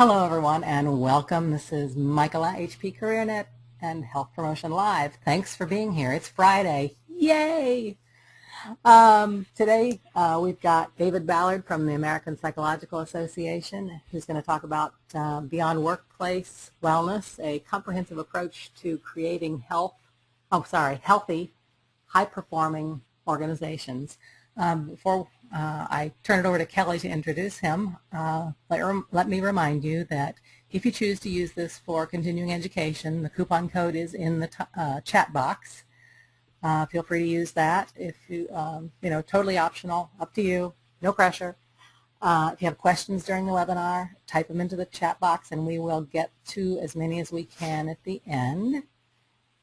Hello everyone and welcome. This is Michaela, HP CareerNet and Health Promotion Live. Thanks for being here. It's Friday. Yay! Today we've got David Ballard from the American Psychological Association who's going to talk about Beyond Workplace Wellness, a comprehensive approach to creating healthy, high-performing organizations. Before I turn it over to Kelly to introduce him, let me remind you that if you choose to use this for continuing education, the coupon code is in the chat box. Feel free to use that. If you, totally optional, up to you, no pressure. If you have questions during the webinar, type them into the chat box and we will get to as many as we can at the end.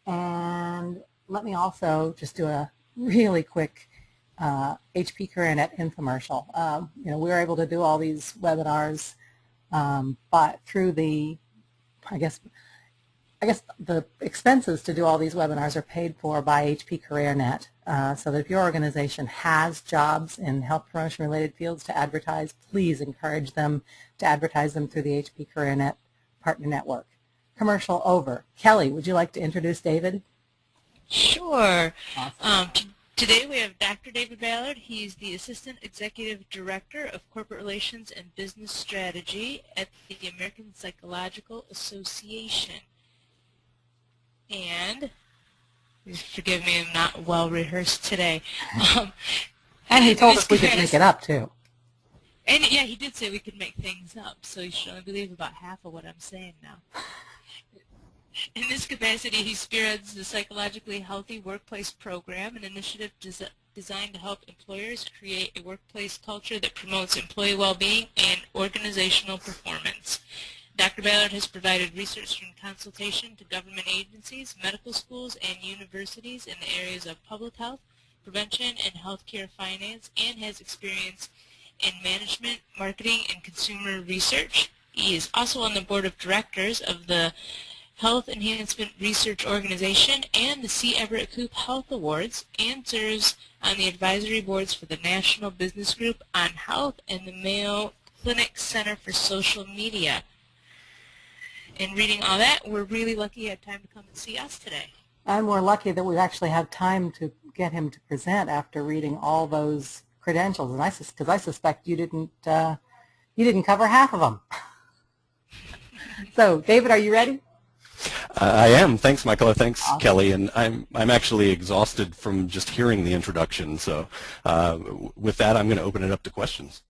And let me also just do a really quick HP CareerNet infomercial. We were able to do all these webinars but through the, I guess the expenses to do all these webinars are paid for by HP CareerNet. So that if your organization has jobs in health promotion related fields to advertise, please encourage them to advertise them through the HP CareerNet Partner Network. Commercial over. Kelly, would you like to introduce David? Sure. Awesome. Today we have Dr. David Ballard. He's the Assistant Executive Director of Corporate Relations and Business Strategy at the American Psychological Association. And, please forgive me, I'm not well rehearsed today. And he told us we could make it up too. And yeah, he did say we could make things up, so you should only believe about half of what I'm saying now. In this capacity, he spearheads the Psychologically Healthy Workplace Program, an initiative designed to help employers create a workplace culture that promotes employee well-being and organizational performance. Dr. Ballard has provided research and consultation to government agencies, medical schools, and universities in the areas of public health, prevention, and healthcare finance, and has experience in management, marketing, and consumer research. He is also on the board of directors of the Health Enhancement Research Organization and the C. Everett Koop Health Awards, and serves on the advisory boards for the National Business Group on Health and the Mayo Clinic Center for Social Media. In reading all that, we're really lucky you had time to come and see us today. And we're lucky that we've actually had time to get him to present after reading all those credentials, and because I suspect you didn't cover half of them. So, David, are you ready? I am. Thanks, Michaela. Thanks, Awesome. Kelly. And I'm actually exhausted from just hearing the introduction. So with that, I'm going to open it up to questions.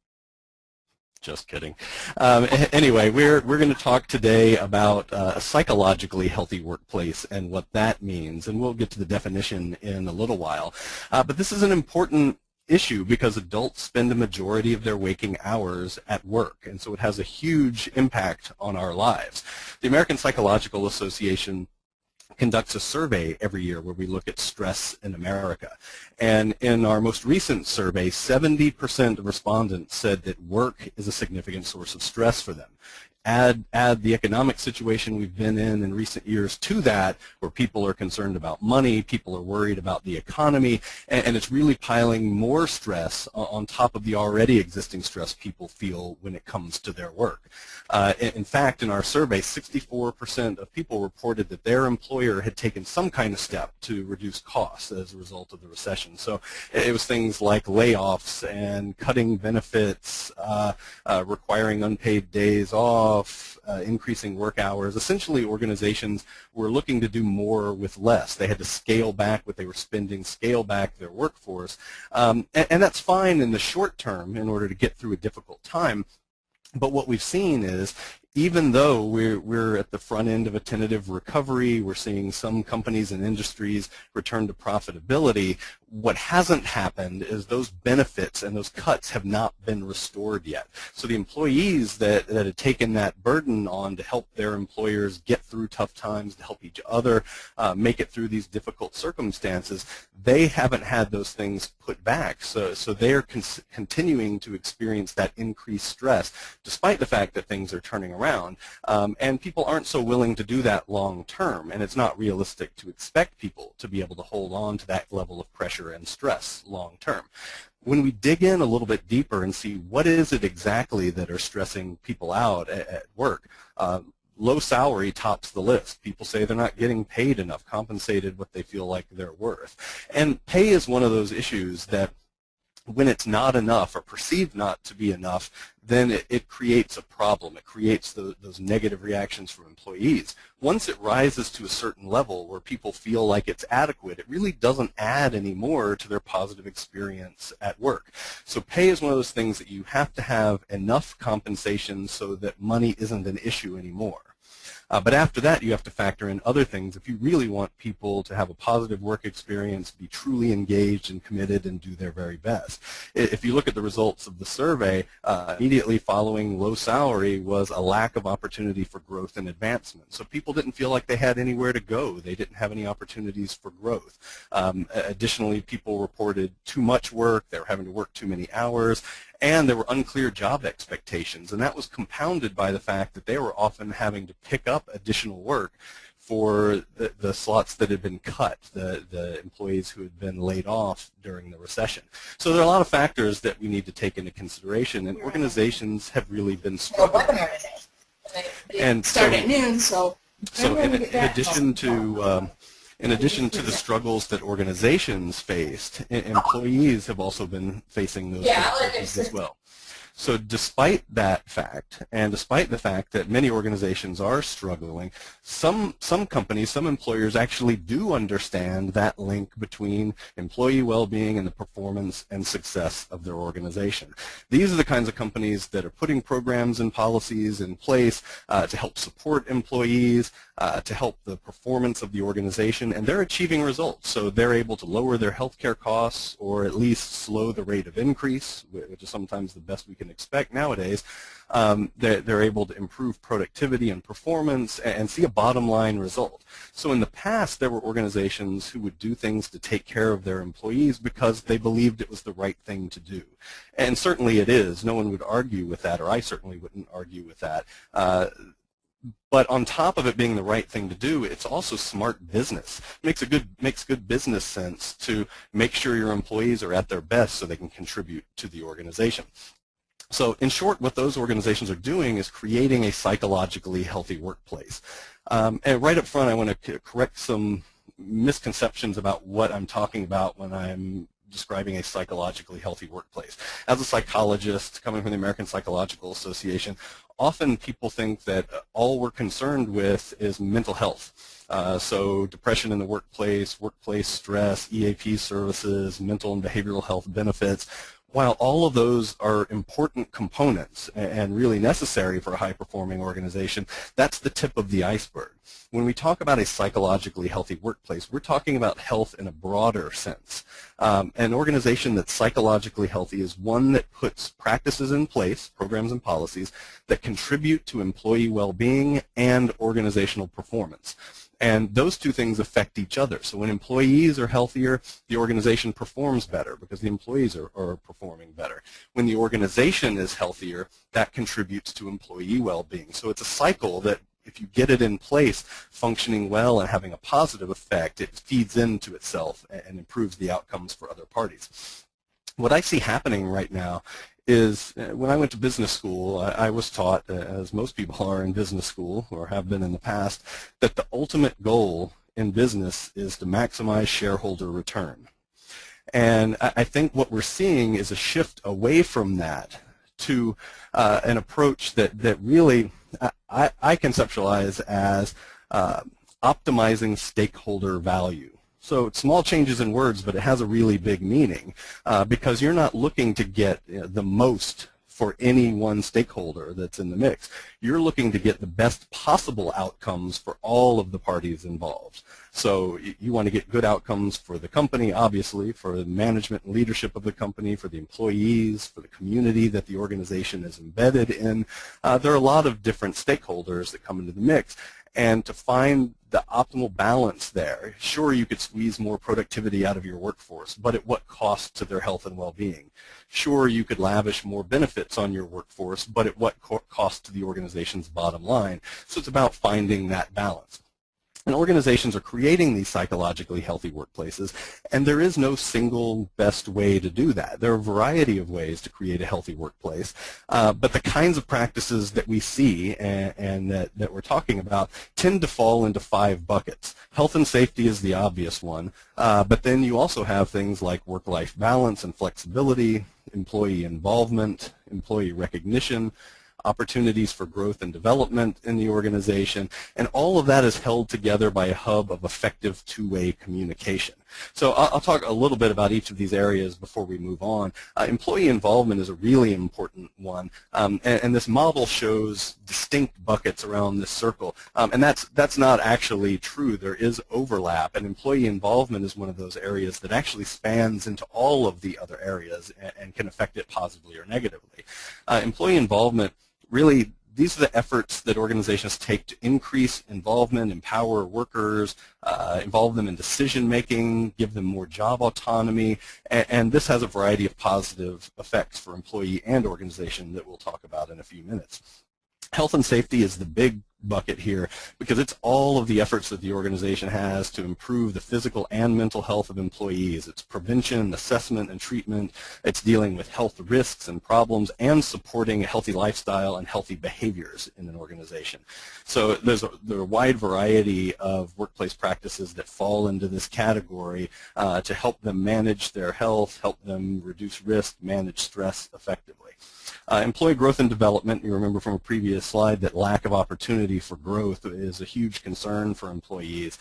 Just kidding. Anyway, we're going to talk today about a psychologically healthy workplace and what that means. And we'll get to the definition in a little while. But this is an important issue because adults spend a majority of their waking hours at work, and so it has a huge impact on our lives. The American Psychological Association conducts a survey every year where we look at stress in America. And in our most recent survey, 70% of respondents said that work is a significant source of stress for them. Add the economic situation we've been in recent years to that, where people are concerned about money, people are worried about the economy, and it's really piling more stress on top of the already existing stress people feel when it comes to their work. In fact, in our survey, 64% of people reported that their employer had taken some kind of step to reduce costs as a result of the recession. So it was things like layoffs and cutting benefits, requiring unpaid days off, increasing work hours. Essentially, organizations were looking to do more with less. They had to scale back what they were spending, scale back their workforce, and that's fine in the short term in order to get through a difficult time. But what we've seen is, even though we're at the front end of a tentative recovery, we're seeing some companies and industries return to profitability, what hasn't happened is those benefits and those cuts have not been restored yet. So the employees that had taken that burden on to help their employers get through tough times, to help each other make it through these difficult circumstances, they haven't had those things put back. So they're continuing to experience that increased stress despite the fact that things are turning around. And people aren't so willing to do that long term, and it's not realistic to expect people to be able to hold on to that level of pressure pressure and stress long term. When we dig in a little bit deeper and see what is it exactly that are stressing people out at work, low salary tops the list. People say they're not getting paid enough, compensated what they feel like they're worth. And pay is one of those issues that when it's not enough or perceived not to be enough, then it creates a problem. It creates those negative reactions from employees. Once it rises to a certain level where people feel like it's adequate, it really doesn't add any more to their positive experience at work. So pay is one of those things that you have to have enough compensation so that money isn't an issue anymore. But after that, you have to factor in other things. If you really want people to have a positive work experience, be truly engaged and committed, and do their very best. If you look at the results of the survey, immediately following low salary was a lack of opportunity for growth and advancement. So people didn't feel like they had anywhere to go. They didn't have any opportunities for growth. Additionally, people reported too much work. They were having to work too many hours. And there were unclear job expectations, and that was compounded by the fact that they were often having to pick up additional work for the slots that had been cut, the employees who had been laid off during the recession. So there are a lot of factors that we need to take into consideration, and organizations have really been struggling. And start at noon, so in addition to the struggles that organizations faced, employees have also been facing those difficulties as well. So despite that fact, and despite the fact that many organizations are struggling, some companies, some employers actually do understand that link between employee well-being and the performance and success of their organization. These are the kinds of companies that are putting programs and policies in place to help support employees, to help the performance of the organization, and they're achieving results. So they're able to lower their healthcare costs or at least slow the rate of increase, which is sometimes the best we can expect nowadays. They're able to improve productivity and performance and see a bottom line result. So in the past, there were organizations who would do things to take care of their employees because they believed it was the right thing to do. And certainly it is. No one would argue with that, or I certainly wouldn't argue with that. But on top of it being the right thing to do, it's also smart business. It makes good business sense to make sure your employees are at their best so they can contribute to the organization. So in short, what those organizations are doing is creating a psychologically healthy workplace. And right up front, I want to correct some misconceptions about what I'm talking about when I'm describing a psychologically healthy workplace. As a psychologist coming from the American Psychological Association, often people think that all we're concerned with is mental health. So depression in the workplace, workplace stress, EAP services, mental and behavioral health benefits. While all of those are important components and really necessary for a high-performing organization, that's the tip of the iceberg. When we talk about a psychologically healthy workplace, we're talking about health in a broader sense. An organization that's psychologically healthy is one that puts practices in place, programs and policies, that contribute to employee well-being and organizational performance. And those two things affect each other. So when employees are healthier, the organization performs better because the employees are performing better. When the organization is healthier, that contributes to employee well-being. So it's a cycle that if you get it in place, functioning well and having a positive effect, it feeds into itself and improves the outcomes for other parties. What I see happening right now is when I went to business school, I was taught, as most people are in business school or have been in the past, that the ultimate goal in business is to maximize shareholder return. And I think what we're seeing is a shift away from that to an approach that really I conceptualize as optimizing stakeholder value. So it's small changes in words, but it has a really big meaning because you're not looking to get the most for any one stakeholder that's in the mix. You're looking to get the best possible outcomes for all of the parties involved. So you want to get good outcomes for the company, obviously, for the management and leadership of the company, for the employees, for the community that the organization is embedded in. There are a lot of different stakeholders that come into the mix. And to find the optimal balance there, sure, you could squeeze more productivity out of your workforce, but at what cost to their health and well-being? Sure, you could lavish more benefits on your workforce, but at what cost to the organization's bottom line? So it's about finding that balance. And organizations are creating these psychologically healthy workplaces, and there is no single best way to do that. There are a variety of ways to create a healthy workplace, but the kinds of practices that we see and that we're talking about tend to fall into 5 buckets. Health and safety is the obvious one, but then you also have things like work-life balance and flexibility, employee involvement, employee recognition, opportunities for growth and development in the organization, and all of that is held together by a hub of effective two-way communication. So I'll talk a little bit about each of these areas before we move on. Employee involvement is a really important one, and this model shows distinct buckets around this circle, and that's not actually true. There is overlap, and employee involvement is one of those areas that actually spans into all of the other areas and can affect it positively or negatively. Employee involvement, really, these are the efforts that organizations take to increase involvement, empower workers, involve them in decision-making, give them more job autonomy, and this has a variety of positive effects for employee and organization that we'll talk about in a few minutes. Health and safety is the big bucket here because it's all of the efforts that the organization has to improve the physical and mental health of employees. It's prevention, assessment, and treatment. It's dealing with health risks and problems and supporting a healthy lifestyle and healthy behaviors in an organization. So there are a wide variety of workplace practices that fall into this category to help them manage their health, help them reduce risk, manage stress effectively. Employee growth and development, you remember from a previous slide that lack of opportunity for growth is a huge concern for employees.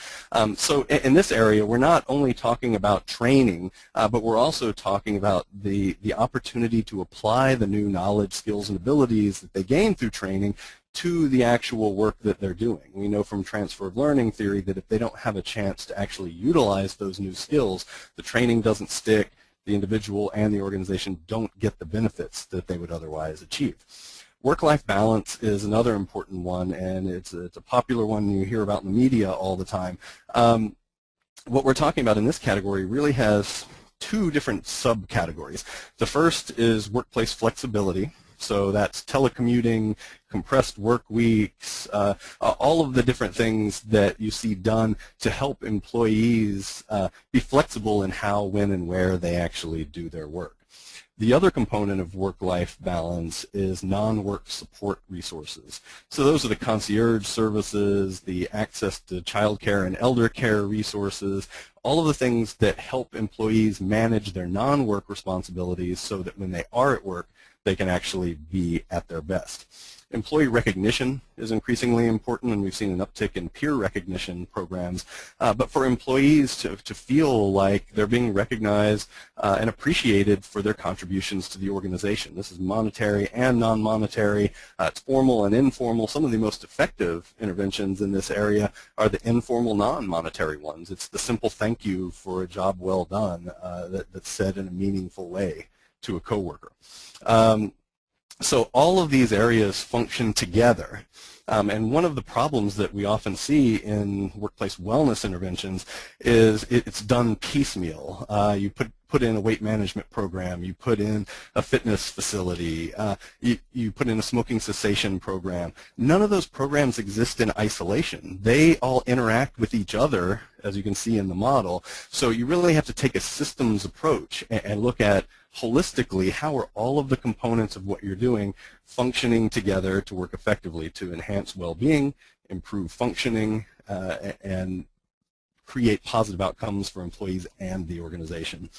So in this area, we're not only talking about training, but we're also talking about the opportunity to apply the new knowledge, skills, and abilities that they gain through training to the actual work that they're doing. We know from transfer of learning theory that if they don't have a chance to actually utilize those new skills, the training doesn't stick, the individual and the organization don't get the benefits that they would otherwise achieve. Work-life balance is another important one, and it's a popular one you hear about in the media all the time. What we're talking about in this category really has 2 different subcategories. The first is workplace flexibility. So that's telecommuting, compressed work weeks, all of the different things that you see done to help employees be flexible in how, when, and where they actually do their work. The other component of work-life balance is non-work support resources. So those are the concierge services, the access to child care and elder care resources, all of the things that help employees manage their non-work responsibilities so that when they are at work, they can actually be at their best. Employee recognition is increasingly important, and we've seen an uptick in peer recognition programs. But for employees to feel like they're being recognized and appreciated for their contributions to the organization. This is monetary and non-monetary. It's formal and informal. Some of the most effective interventions in this area are the informal, non-monetary ones. It's the simple thank you for a job well done that's said in a meaningful way to a coworker. So all of these areas function together. And one of the problems that we often see in workplace wellness interventions is it's done piecemeal. You put in a weight management program, you put in a fitness facility, you put in a smoking cessation program. None of those programs exist in isolation. They all interact with each other, as you can see in the model. So you really have to take a systems approach and look at holistically, how are all of the components of what you're doing functioning together to work effectively to enhance well-being, improve functioning, and create positive outcomes for employees and the organization.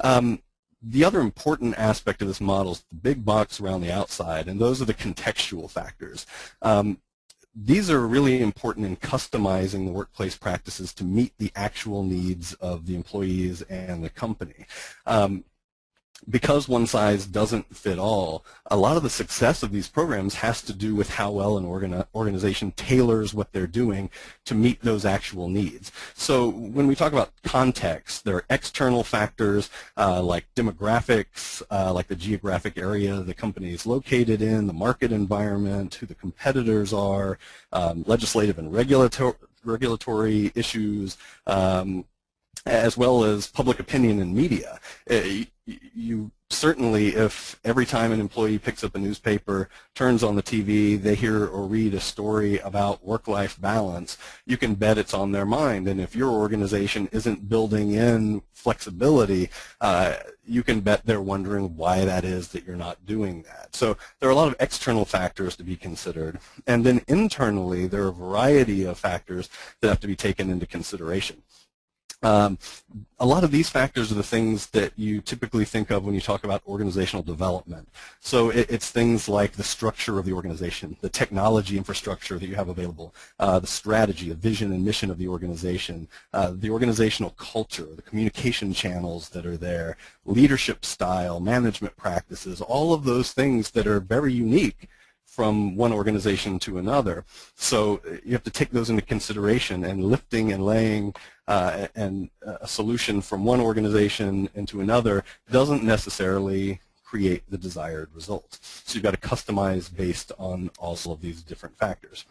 The other important aspect of this model is the big box around the outside, and those are the contextual factors. These are really important in customizing the workplace practices to meet the actual needs of the employees and the company. Because one size doesn't fit all, a lot of the success of these programs has to do with how well an organization tailors what they're doing to meet those actual needs. So when we talk about context, there are external factors like demographics, like the geographic area the company is located in, the market environment, who the competitors are, legislative and regulatory issues, as well as public opinion and media. You certainly if every time an employee picks up a newspaper, turns on the TV, they hear or read a story about work-life balance, you can bet it's on their mind. And if your organization isn't building in flexibility, you can bet they're wondering why that is that you're not doing that. So there are a lot of external factors to be considered. And then internally, there are a variety of factors that have to be taken into consideration. A lot of these factors are the things that you typically think of when you talk about organizational development. So it's things like the structure of the organization, the technology infrastructure that you have available, the strategy, the vision and mission of the organization, the organizational culture, the communication channels that are there, leadership style, management practices, all of those things that are very unique from one organization to another. So you have to take those into consideration, and lifting and laying and a solution from one organization into another doesn't necessarily create the desired result. So you've got to customize based on all of these different factors.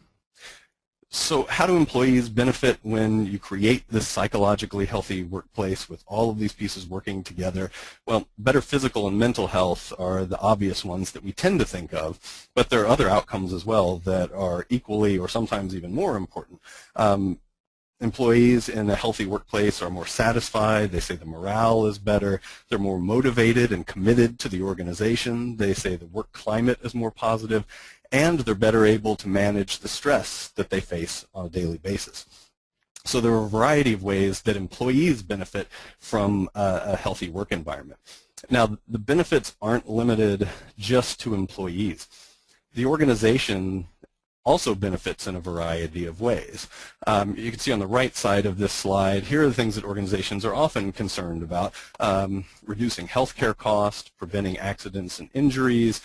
So how do employees benefit when you create this psychologically healthy workplace with all of these pieces working together? Well, better physical and mental health are the obvious ones that we tend to think of, but there are other outcomes as well that are equally or sometimes even more important. Employees in a healthy workplace are more satisfied. They say the morale is better. They're more motivated and committed to the organization. They say the work climate is more positive, and they're better able to manage the stress that they face on a daily basis. So there are a variety of ways that employees benefit from a healthy work environment. Now, the benefits aren't limited just to employees. The organization also benefits in a variety of ways. You can see on the right side of this slide, here are the things that organizations are often concerned about: reducing healthcare costs, preventing accidents and injuries,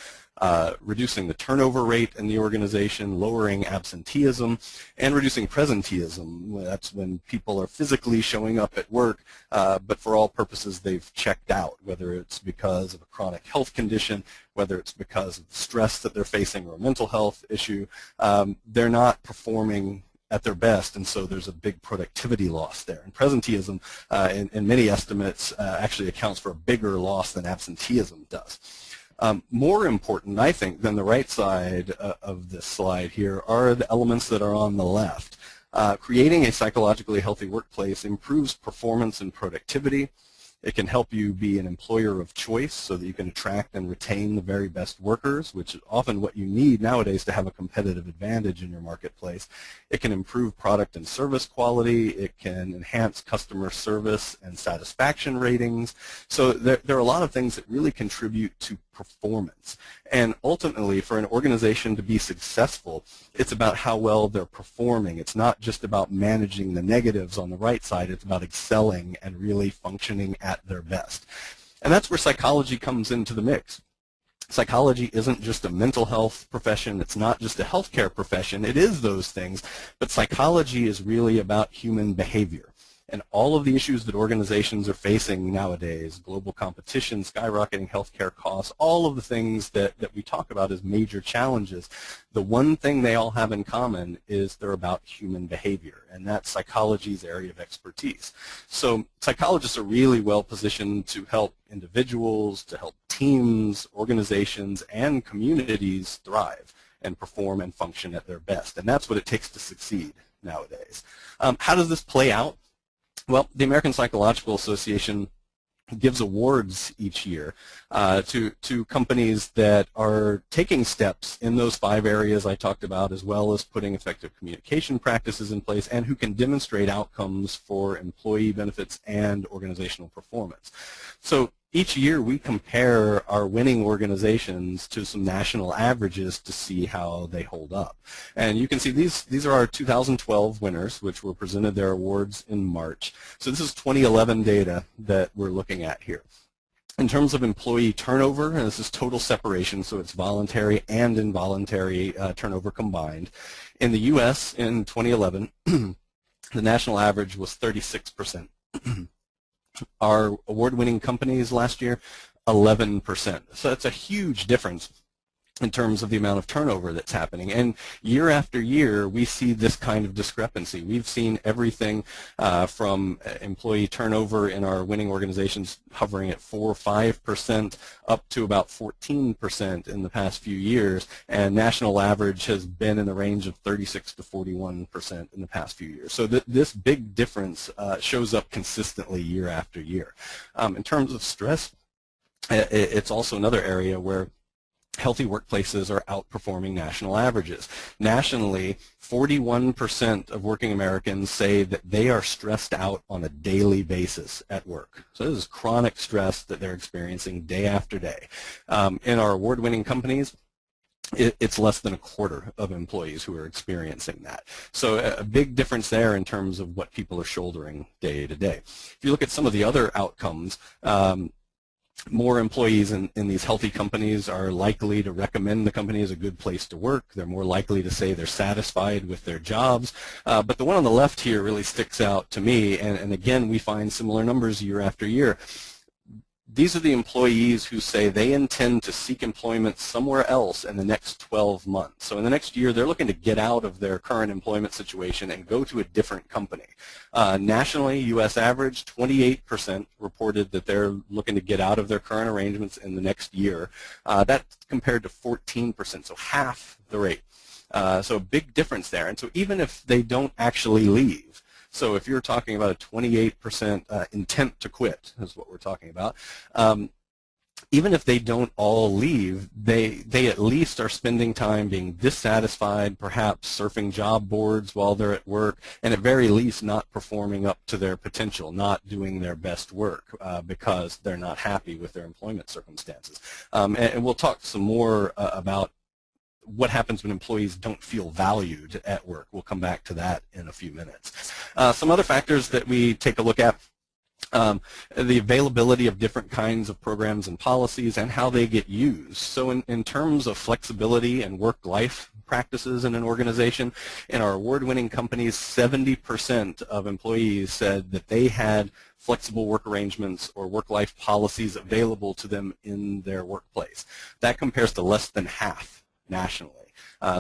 reducing the turnover rate in the organization, lowering absenteeism, and reducing presenteeism. That's when people are physically showing up at work, but for all purposes they've checked out, whether it's because of a chronic health condition, whether it's because of the stress that they're facing or a mental health issue. They're not performing at their best, and so there's a big productivity loss there. And presenteeism, in many estimates, actually accounts for a bigger loss than absenteeism does. More important, I think, than the right side of this slide here are the elements that are on the left. Creating a psychologically healthy workplace improves performance and productivity. It can help you be an employer of choice so that you can attract and retain the very best workers, which is often what you need nowadays to have a competitive advantage in your marketplace. It can improve product and service quality. It can enhance customer service and satisfaction ratings. So there are a lot of things that really contribute to performance. And ultimately, for an organization to be successful, it's about how well they're performing. It's not just about managing the negatives on the right side. It's about excelling and really functioning at their best. And that's where psychology comes into the mix. Psychology isn't just a mental health profession. It's not just a healthcare profession. It is those things, but psychology is really about human behavior. And all of the issues that organizations are facing nowadays, global competition, skyrocketing healthcare costs, all of the things that we talk about as major challenges, the one thing they all have in common is they're about human behavior, and that's psychology's area of expertise. So psychologists are really well positioned to help individuals, to help teams, organizations, and communities thrive and perform and function at their best. And that's what it takes to succeed nowadays. How does this play out? Well, the American Psychological Association gives awards each year to companies that are taking steps in those 5 areas I talked about, as well as putting effective communication practices in place, and who can demonstrate outcomes for employee benefits and organizational performance. So each year we compare our winning organizations to some national averages to see how they hold up. And you can see these are our 2012 winners, which were presented their awards in March. So this is 2011 data that we're looking at here. In terms of employee turnover, and this is total separation, so it's voluntary and involuntary turnover combined. In the U.S. in 2011, the national average was 36%. Our award-winning companies last year, 11%. So that's a huge difference in terms of the amount of turnover that's happening. And year after year, we see this kind of discrepancy. We've seen everything from employee turnover in our winning organizations hovering at 4 or 5% up to about 14% in the past few years, and national average has been in the range of 36 to 41% in the past few years. So this big difference shows up consistently year after year. In terms of stress, it's also another area where healthy workplaces are outperforming national averages. Nationally, 41% of working Americans say that they are stressed out on a daily basis at work. So this is chronic stress that they're experiencing day after day. In our award-winning companies, it's less than a quarter of employees who are experiencing that. So a big difference there in terms of what people are shouldering day to day. If you look at some of the other outcomes, more employees in these healthy companies are likely to recommend the company as a good place to work. They're more likely to say they're satisfied with their jobs. But the one on the left here really sticks out to me, and again, we find similar numbers year after year. These are the employees who say they intend to seek employment somewhere else in the next 12 months. So in the next year, they're looking to get out of their current employment situation and go to a different company. Nationally, U.S. average, 28% reported that they're looking to get out of their current arrangements in the next year. That's compared to 14%, so half the rate. So a big difference there. And so even if they don't actually leave, so if you're talking about a 28% intent to quit, is what we're talking about, even if they don't all leave, they at least are spending time being dissatisfied, perhaps surfing job boards while they're at work, and at very least not performing up to their potential, not doing their best work because they're not happy with their employment circumstances. And we'll talk some more about what happens when employees don't feel valued at work. We'll come back to that in a few minutes. Some other factors that we take a look at, the availability of different kinds of programs and policies and how they get used. So in terms of flexibility and work-life practices in an organization, in our award-winning companies, 70% of employees said that they had flexible work arrangements or work-life policies available to them in their workplace. That compares to less than half nationally.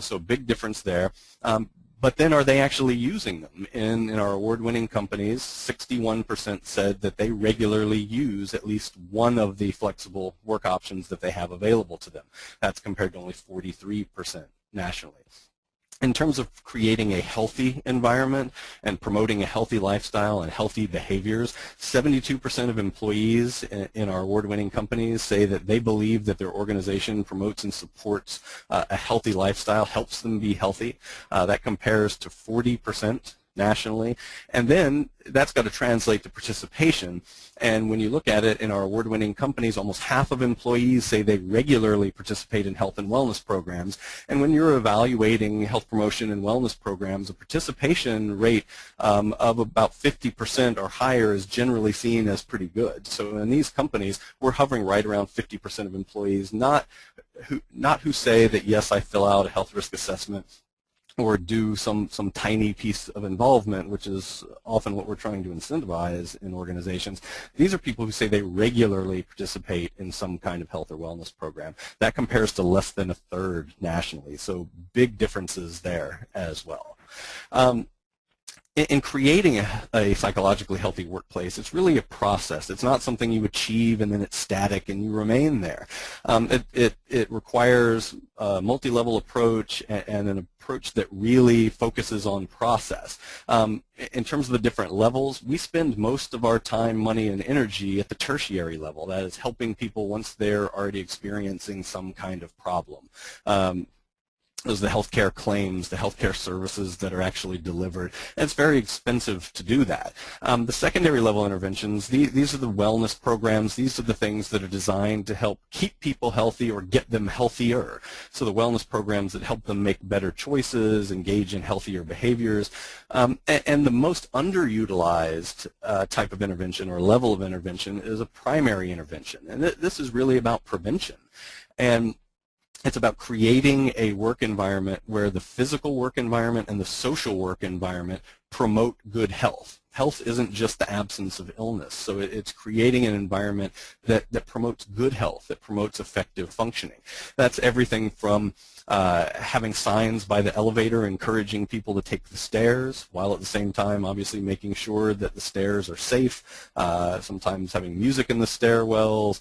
So a big difference there. But then are they actually using them? In our award-winning companies, 61% said that they regularly use at least one of the flexible work options that they have available to them. That's compared to only 43% nationally. In terms of creating a healthy environment and promoting a healthy lifestyle and healthy behaviors, 72% of employees in our award-winning companies say that they believe that their organization promotes and supports a healthy lifestyle, helps them be healthy. That compares to 40% nationally. And then that's got to translate to participation. And when you look at it in our award-winning companies, almost half of employees say they regularly participate in health and wellness programs. And when you're evaluating health promotion and wellness programs, a participation rate of about 50% or higher is generally seen as pretty good. So in these companies, we're hovering right around 50% of employees, not who say that, yes, I fill out a health risk assessment or do some tiny piece of involvement, which is often what we're trying to incentivize in organizations. These are people who say they regularly participate in some kind of health or wellness program. That compares to less than a third nationally, so big differences there as well. In creating a psychologically healthy workplace, it's really a process. It's not something you achieve and then it's static and you remain there. It requires a multi-level approach and an approach that really focuses on process. In terms of the different levels, we spend most of our time, money, and energy at the tertiary level. That is helping people once they're already experiencing some kind of problem. Those are the healthcare claims, the healthcare services that are actually delivered. And it's very expensive to do that. The secondary level interventions, these are the wellness programs. These are the things that are designed to help keep people healthy or get them healthier. So the wellness programs that help them make better choices, engage in healthier behaviors. And the most underutilized type of intervention or level of intervention is a primary intervention. And this is really about prevention. And it's about creating a work environment where the physical work environment and the social work environment promote good health. Health isn't just the absence of illness, so it's creating an environment that promotes good health, that promotes effective functioning. That's everything from having signs by the elevator encouraging people to take the stairs, while at the same time obviously making sure that the stairs are safe, sometimes having music in the stairwells,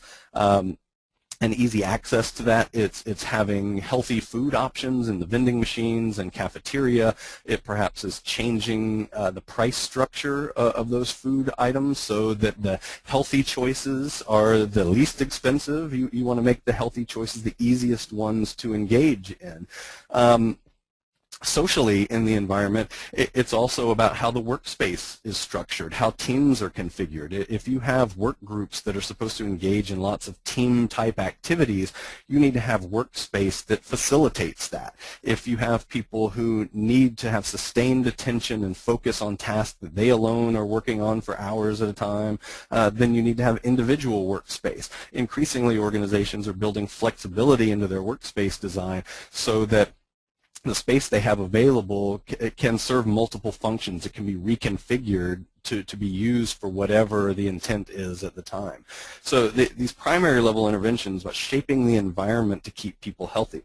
and easy access to that. It's having healthy food options in the vending machines and cafeteria. It perhaps is changing the price structure of those food items so that the healthy choices are the least expensive. You want to make the healthy choices the easiest ones to engage in. Socially in the environment, it's also about how the workspace is structured, how teams are configured. If you have work groups that are supposed to engage in lots of team-type activities, you need to have workspace that facilitates that. If you have people who need to have sustained attention and focus on tasks that they alone are working on for hours at a time, then you need to have individual workspace. Increasingly, organizations are building flexibility into their workspace design so that the space they have available can serve multiple functions. It can be reconfigured to be used for whatever the intent is at the time. So these primary level interventions about shaping the environment to keep people healthy.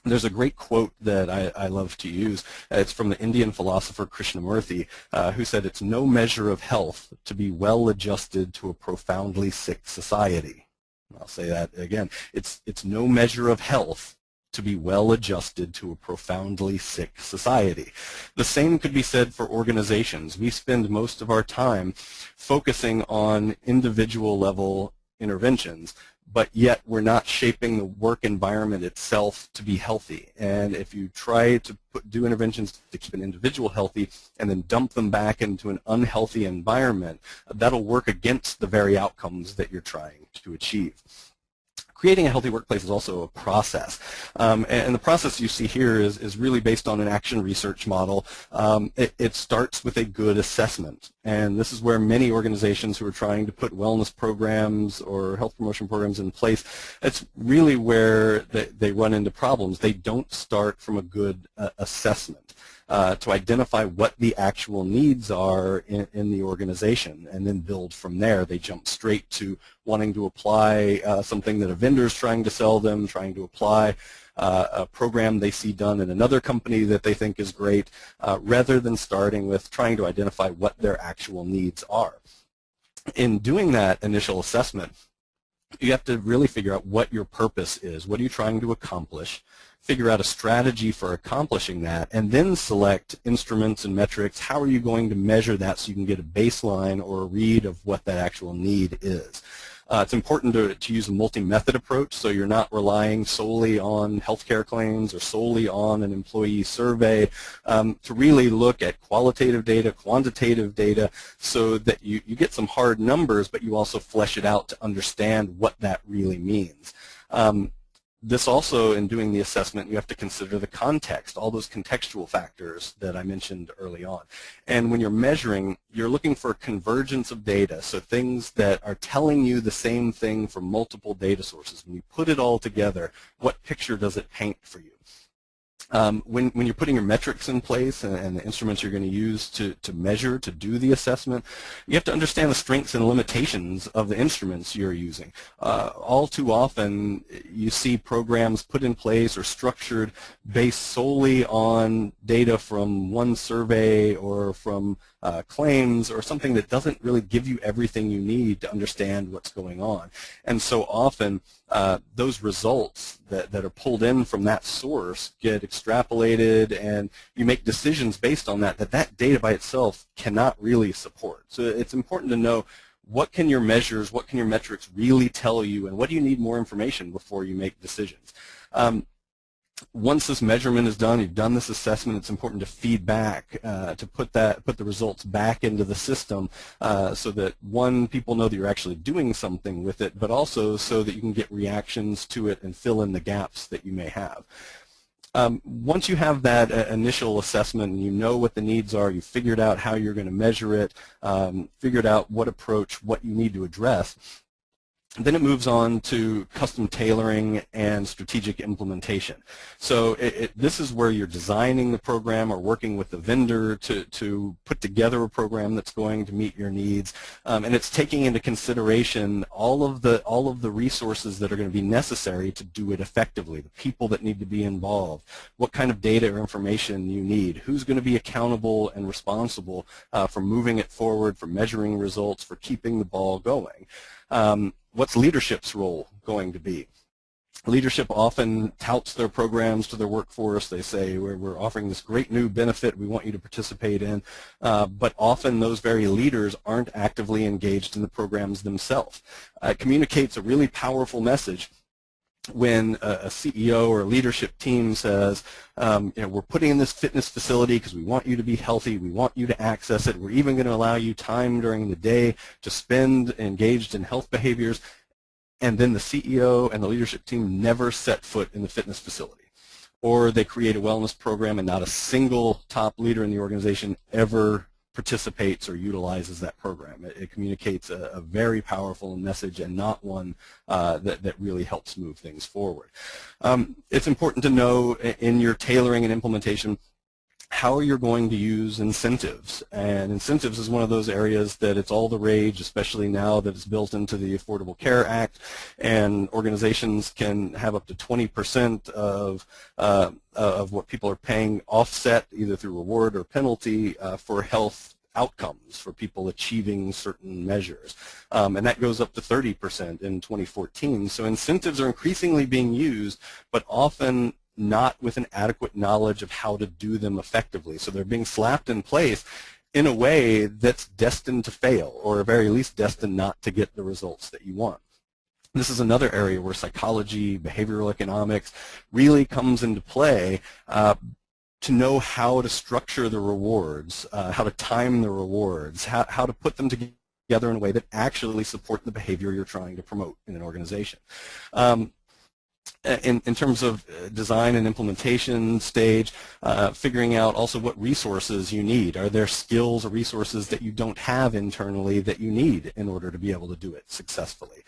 There's a great quote that I love to use. It's from the Indian philosopher Krishnamurti, who said, "It's no measure of health to be well adjusted to a profoundly sick society." I'll say that again. It's no measure of health to be well adjusted to a profoundly sick society. The same could be said for organizations. We spend most of our time focusing on individual level interventions, but yet we're not shaping the work environment itself to be healthy. And if you try to do interventions to keep an individual healthy and then dump them back into an unhealthy environment, that'll work against the very outcomes that you're trying to achieve. Creating a healthy workplace is also a process, and the process you see here is really based on an action research model. It starts with a good assessment, and this is where many organizations who are trying to put wellness programs or health promotion programs in place, it's really where they run into problems. They don't start from a good assessment. To identify what the actual needs are in the organization and then build from there. They jump straight to wanting to apply something that a vendor is trying to sell them, trying to apply a program they see done in another company that they think is great, rather than starting with trying to identify what their actual needs are. In doing that initial assessment, you have to really figure out what your purpose is. What are you trying to accomplish? Figure out a strategy for accomplishing that, and then select instruments and metrics. How are you going to measure that so you can get a baseline or a read of what that actual need is? It's important to use a multi-method approach, so you're not relying solely on healthcare claims or solely on an employee survey, to really look at qualitative data, quantitative data, so that you get some hard numbers, but you also flesh it out to understand what that really means. This also, in doing the assessment, you have to consider the context, all those contextual factors that I mentioned early on. And when you're measuring, you're looking for a convergence of data, so things that are telling you the same thing from multiple data sources. When you put it all together, what picture does it paint for you? When you're putting your metrics in place and the instruments you're going to use to measure, to do the assessment, you have to understand the strengths and limitations of the instruments you're using. All too often, you see programs put in place or structured based solely on data from one survey or from claims or something that doesn't really give you everything you need to understand what's going on. And so often, those results that are pulled in from that source get extrapolated, and you make decisions based on that data by itself cannot really support. So it's important to know what can your measures, what can your metrics really tell you, and what do you need more information before you make decisions. Once this measurement is done, you've done this assessment, it's important to feed back, to put the results back into the system, so that, one, people know that you're actually doing something with it, but also so that you can get reactions to it and fill in the gaps that you may have. Once you have that initial assessment and you know what the needs are, you've figured out how you're going to measure it, figured out what approach, what you need to address, Then it moves on to custom tailoring and strategic implementation. So this is where you're designing the program or working with the vendor to put together a program that's going to meet your needs, and it's taking into consideration all of the resources that are going to be necessary to do it effectively, the people that need to be involved, what kind of data or information you need, who's going to be accountable and responsible for moving it forward, for measuring results, for keeping the ball going. What's leadership's role going to be? Leadership often touts their programs to their workforce. They say, we're offering this great new benefit we want you to participate in, but often those very leaders aren't actively engaged in the programs themselves. It communicates a really powerful message when a CEO or a leadership team says, we're putting in this fitness facility because we want you to be healthy, we want you to access it, we're even going to allow you time during the day to spend engaged in health behaviors, and then the CEO and the leadership team never set foot in the fitness facility. Or they create a wellness program and not a single top leader in the organization ever participates or utilizes that program. It communicates a very powerful message and not one that really helps move things forward. It's important to know in your tailoring and implementation how you're going to use incentives. And incentives is one of those areas that it's all the rage, especially now that it's built into the Affordable Care Act, and organizations can have up to 20% of what people are paying offset either through reward or penalty for health outcomes for people achieving certain measures. And that goes up to 30% in 2014. So incentives are increasingly being used, but often not with an adequate knowledge of how to do them effectively. So they're being slapped in place in a way that's destined to fail, or at very least destined not to get the results that you want. This is another area where psychology, behavioral economics really comes into play to know how to structure the rewards, how to time the rewards, how to put them together in a way that actually support the behavior you're trying to promote in an organization. In terms of design and implementation stage, figuring out also what resources you need. Are there skills or resources that you don't have internally that you need in order to be able to do it successfully?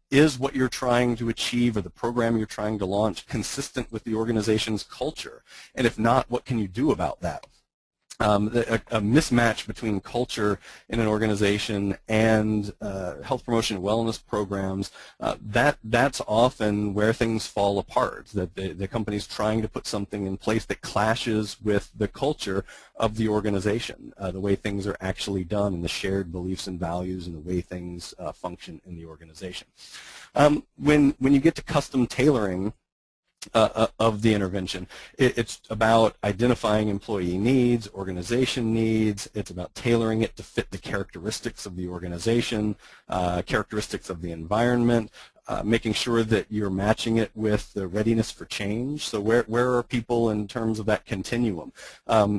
Is what you're trying to achieve or the program you're trying to launch consistent with the organization's culture? And if not, what can you do about that? A mismatch between culture in an organization and health promotion and wellness programs, that's often where things fall apart, that the company's trying to put something in place that clashes with the culture of the organization, the way things are actually done and the shared beliefs and values and the way things function in the organization. When you get to custom tailoring of the intervention, it's about identifying employee needs, organization needs. It's about tailoring it to fit the characteristics of the organization, characteristics of the environment, making sure that you're matching it with the readiness for change. So where are people in terms of that continuum?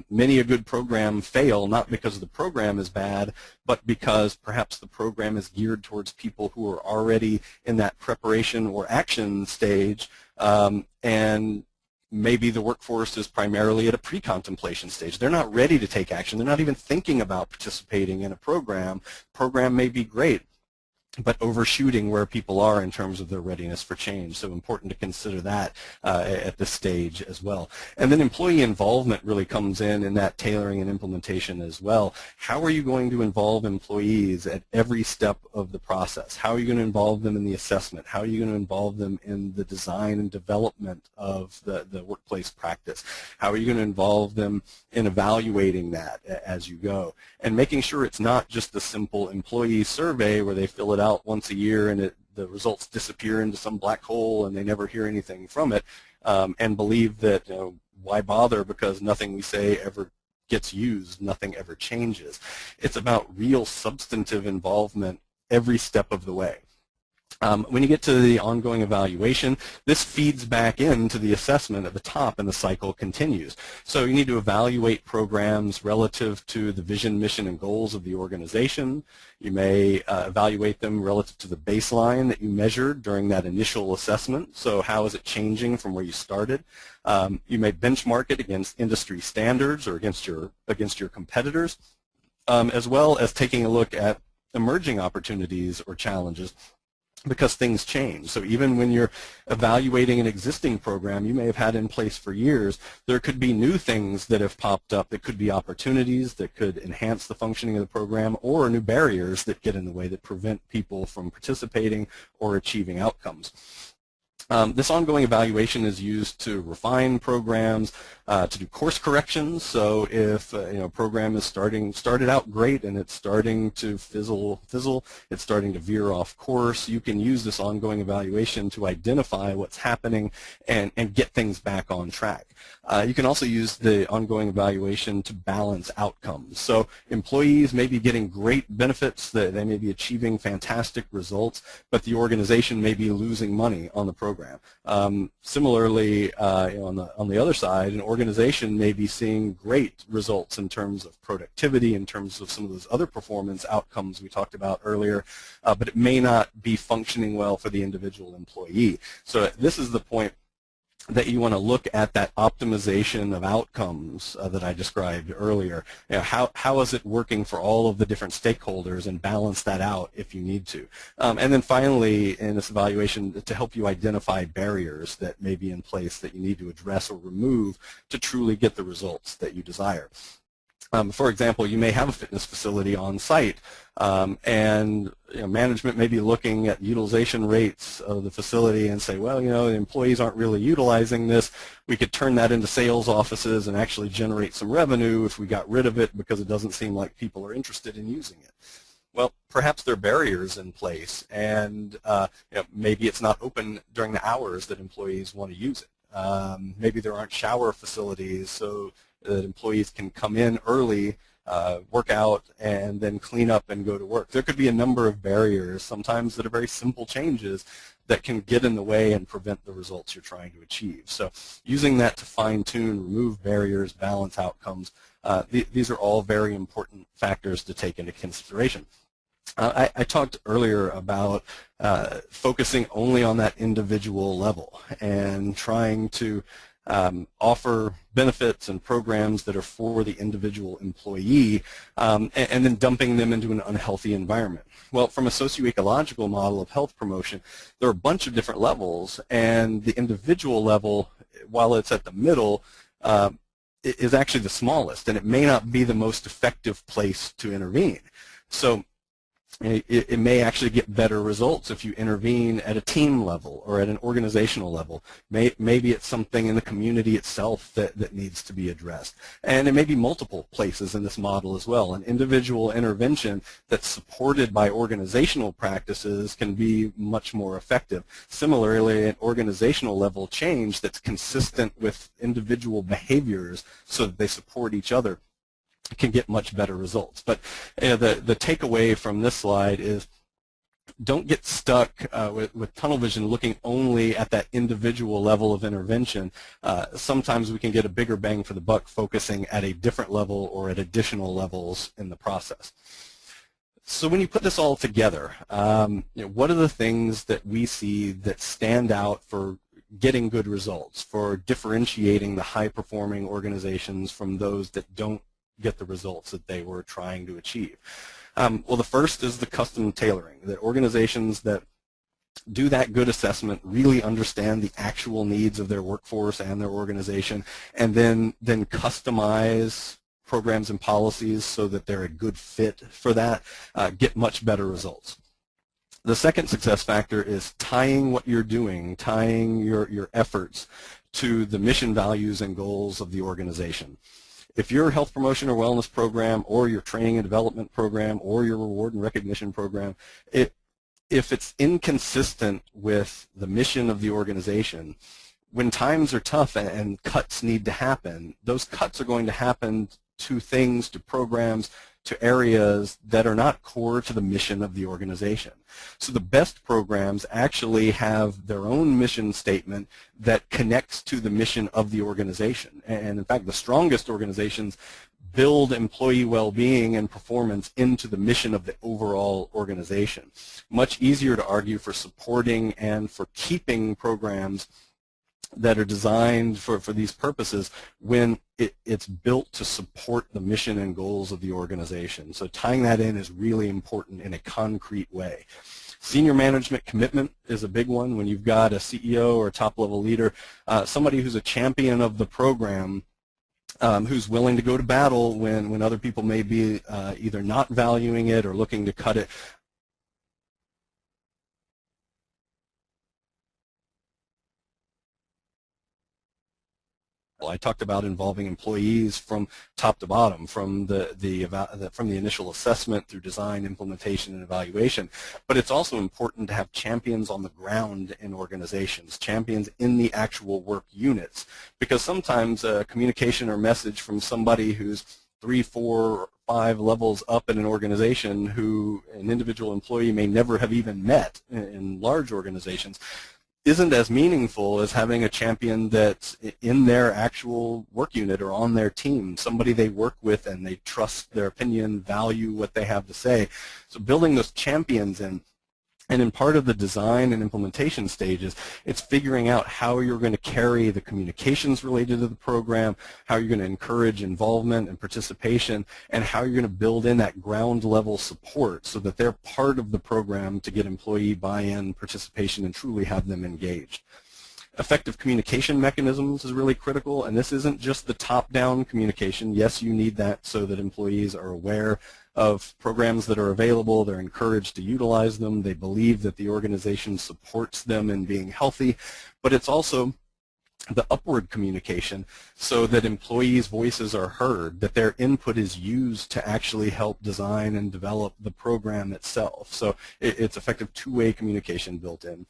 Many a good program fail not because the program is bad, but because perhaps the program is geared towards people who are already in that preparation or action stage, and maybe the workforce is primarily at a pre-contemplation stage. They're not ready to take action. They're not even thinking about participating in a program. Program may be great, but overshooting where people are in terms of their readiness for change. So important to consider that at this stage as well. And then employee involvement really comes in that tailoring and implementation as well. How are you going to involve employees at every step of the process? How are you going to involve them in the assessment? How are you going to involve them in the design and development of the workplace practice? How are you going to involve them in evaluating that as you go? And making sure it's not just a simple employee survey where they fill it out once a year and the results disappear into some black hole and they never hear anything from it, and believe that, why bother, because nothing we say ever gets used, nothing ever changes. It's about real substantive involvement every step of the way. When you get to the ongoing evaluation, this feeds back into the assessment at the top and the cycle continues. So you need to evaluate programs relative to the vision, mission, and goals of the organization. You may evaluate them relative to the baseline that you measured during that initial assessment. So how is it changing from where you started? You may benchmark it against industry standards or against your competitors, as well as taking a look at emerging opportunities or challenges because things change. So even when you're evaluating an existing program you may have had in place for years, there could be new things that have popped up that could be opportunities that could enhance the functioning of the program, or new barriers that get in the way that prevent people from participating or achieving outcomes. This ongoing evaluation is used to refine programs, to do course corrections. So if a program is started out great and it's starting to fizzle, it's starting to veer off course, you can use this ongoing evaluation to identify what's happening and get things back on track. You can also use the ongoing evaluation to balance outcomes. So employees may be getting great benefits, they may be achieving fantastic results, but the organization may be losing money on the program. Similarly, on the other side, an organization may be seeing great results in terms of productivity, in terms of some of those other performance outcomes we talked about earlier, but it may not be functioning well for the individual employee. So this is the point that you want to look at that optimization of outcomes that I described earlier. How is it working for all of the different stakeholders, and balance that out if you need to. And then finally, in this evaluation, to help you identify barriers that may be in place that you need to address or remove to truly get the results that you desire. For example, you may have a fitness facility on site, and management may be looking at utilization rates of the facility and say, well, the employees aren't really utilizing this. We could turn that into sales offices and actually generate some revenue if we got rid of it, because it doesn't seem like people are interested in using it. Well, perhaps there are barriers in place, and maybe it's not open during the hours that employees want to use it. Maybe there aren't shower facilities so that employees can come in early, work out, and then clean up and go to work. There could be a number of barriers, sometimes that are very simple changes, that can get in the way and prevent the results you're trying to achieve. So using that to fine-tune, remove barriers, balance outcomes, these are all very important factors to take into consideration. I talked earlier about focusing only on that individual level and trying to offer benefits and programs that are for the individual employee, and then dumping them into an unhealthy environment. Well, from a socioecological model of health promotion, there are a bunch of different levels, and the individual level, while it's at the middle, is actually the smallest, and it may not be the most effective place to intervene. So it may actually get better results if you intervene at a team level or at an organizational level. Maybe it's something in the community itself that needs to be addressed. And it may be multiple places in this model as well. An individual intervention that's supported by organizational practices can be much more effective. Similarly, an organizational level change that's consistent with individual behaviors so that they support each other can get much better results. But the takeaway from this slide is, don't get stuck with tunnel vision looking only at that individual level of intervention. Sometimes we can get a bigger bang for the buck focusing at a different level or at additional levels in the process. So when you put this all together, what are the things that we see that stand out for getting good results, for differentiating the high-performing organizations from those that don't get the results that they were trying to achieve? Well, the first is the custom tailoring, that organizations that do that good assessment really understand the actual needs of their workforce and their organization, and then customize programs and policies so that they're a good fit for that, get much better results. The second success factor is tying what you're doing, tying your efforts to the mission, values, and goals of the organization. If your health promotion or wellness program, or your training and development program, or your reward and recognition program, if it's inconsistent with the mission of the organization, when times are tough and cuts need to happen, those cuts are going to happen to things, to programs, to areas that are not core to the mission of the organization. So the best programs actually have their own mission statement that connects to the mission of the organization. And in fact, the strongest organizations build employee well-being and performance into the mission of the overall organization. Much easier to argue for supporting and for keeping programs that are designed for these purposes when it's built to support the mission and goals of the organization. So tying that in is really important in a concrete way. Senior management commitment is a big one. When you've got a CEO or a top-level leader, somebody who's a champion of the program, who's willing to go to battle when other people may be either not valuing it or looking to cut it. I talked about involving employees from top to bottom, from the initial assessment through design, implementation, and evaluation. But it's also important to have champions on the ground in organizations, champions in the actual work units, because sometimes a communication or message from somebody who's 3, 4, 5 levels up in an organization who an individual employee may never have even met in large organizations isn't as meaningful as having a champion that's in their actual work unit or on their team, somebody they work with and they trust their opinion, value what they have to say. So building those champions in. And in part of the design and implementation stages, it's figuring out how you're going to carry the communications related to the program, how you're going to encourage involvement and participation, and how you're going to build in that ground level support so that they're part of the program to get employee buy-in, participation, and truly have them engaged. Effective communication mechanisms is really critical, and this isn't just the top-down communication. Yes, you need that so that employees are aware of programs that are available, they're encouraged to utilize them, they believe that the organization supports them in being healthy, but it's also the upward communication so that employees' voices are heard, that their input is used to actually help design and develop the program itself. So it's effective two-way communication built in.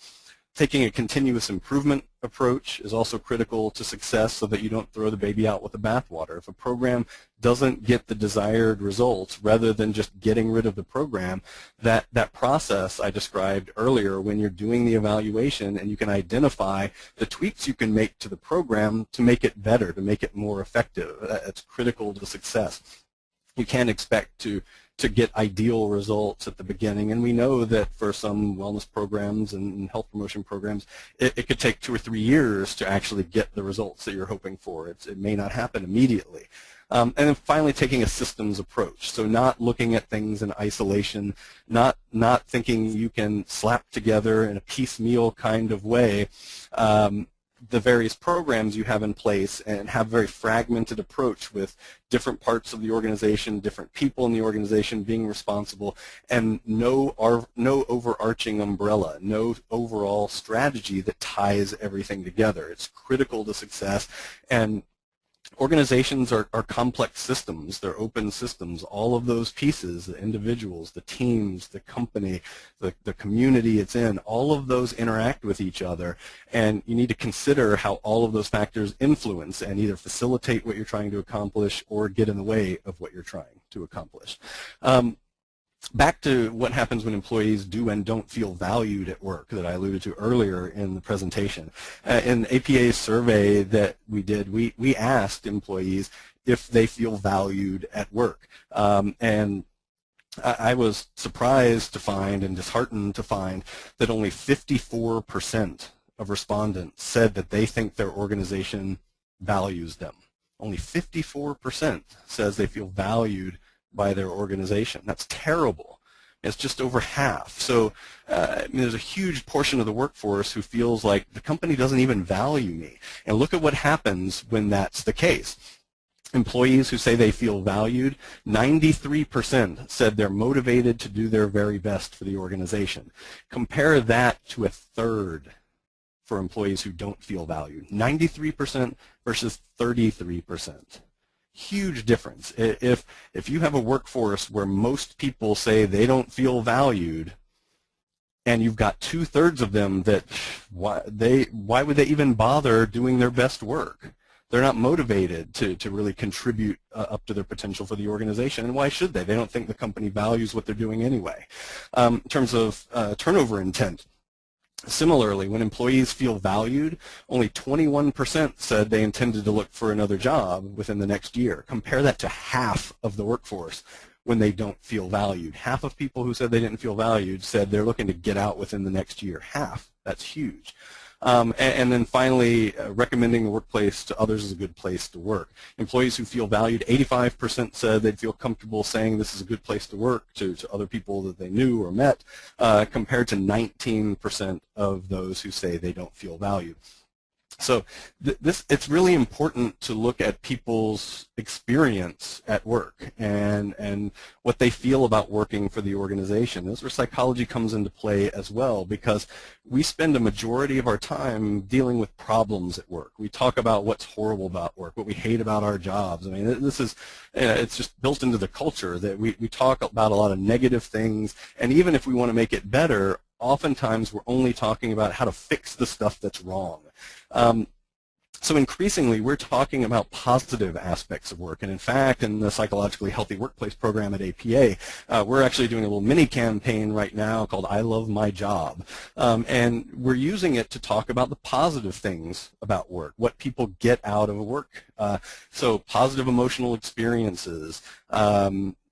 Taking a continuous improvement approach is also critical to success so that you don't throw the baby out with the bathwater. If a program doesn't get the desired results, rather than just getting rid of the program, that process I described earlier when you're doing the evaluation and you can identify the tweaks you can make to the program to make it better, to make it more effective, it's critical to success. You can't expect to get ideal results at the beginning, and we know that for some wellness programs and health promotion programs, it could take 2 or 3 years to actually get the results that you're hoping for. It may not happen immediately. And then finally, taking a systems approach, so not looking at things in isolation, not thinking you can slap together in a piecemeal kind of way the various programs you have in place and have a very fragmented approach with different parts of the organization, different people in the organization being responsible, and no overarching umbrella, no overall strategy that ties everything together. It's critical to success, and organizations are complex systems. They're open systems. All of those pieces, the individuals, the teams, the company, the community it's in, all of those interact with each other, and you need to consider how all of those factors influence and either facilitate what you're trying to accomplish or get in the way of what you're trying to accomplish. Back to what happens when employees do and don't feel valued at work that I alluded to earlier in the presentation. In APA's survey that we did, we asked employees if they feel valued at work. And I was surprised to find and disheartened to find that only 54% of respondents said that they think their organization values them. Only 54% says they feel valued by their organization. That's terrible. It's just over half. So there's a huge portion of the workforce who feels like the company doesn't even value me. And look at what happens when that's the case. Employees who say they feel valued, 93% said they're motivated to do their very best for the organization. Compare that to a third for employees who don't feel valued. 93% versus 33%. Huge difference. If you have a workforce where most people say they don't feel valued, and you've got 2/3 of them that why would they even bother doing their best work? They're not motivated to really contribute up to their potential for the organization, and why should they? They don't think the company values what they're doing anyway. In terms of turnover intent, similarly, when employees feel valued, only 21% said they intended to look for another job within the next year. Compare that to half of the workforce when they don't feel valued. Half of people who said they didn't feel valued said they're looking to get out within the next year. Half. That's huge. And then finally, recommending the workplace to others is a good place to work. Employees who feel valued, 85% said they'd feel comfortable saying this is a good place to work to other people that they knew or met, compared to 19% of those who say they don't feel valued. So it's really important to look at people's experience at work and what they feel about working for the organization. This is where psychology comes into play as well, because we spend a majority of our time dealing with problems at work. We talk about what's horrible about work, what we hate about our jobs. I mean, this is, it's just built into the culture that we talk about a lot of negative things, and even if we want to make it better, oftentimes we're only talking about how to fix the stuff that's wrong. So increasingly, we're talking about positive aspects of work. And in fact, in the Psychologically Healthy Workplace program at APA, we're actually doing a little mini campaign right now called I Love My Job. And we're using it to talk about the positive things about work, what people get out of work. So positive emotional experiences,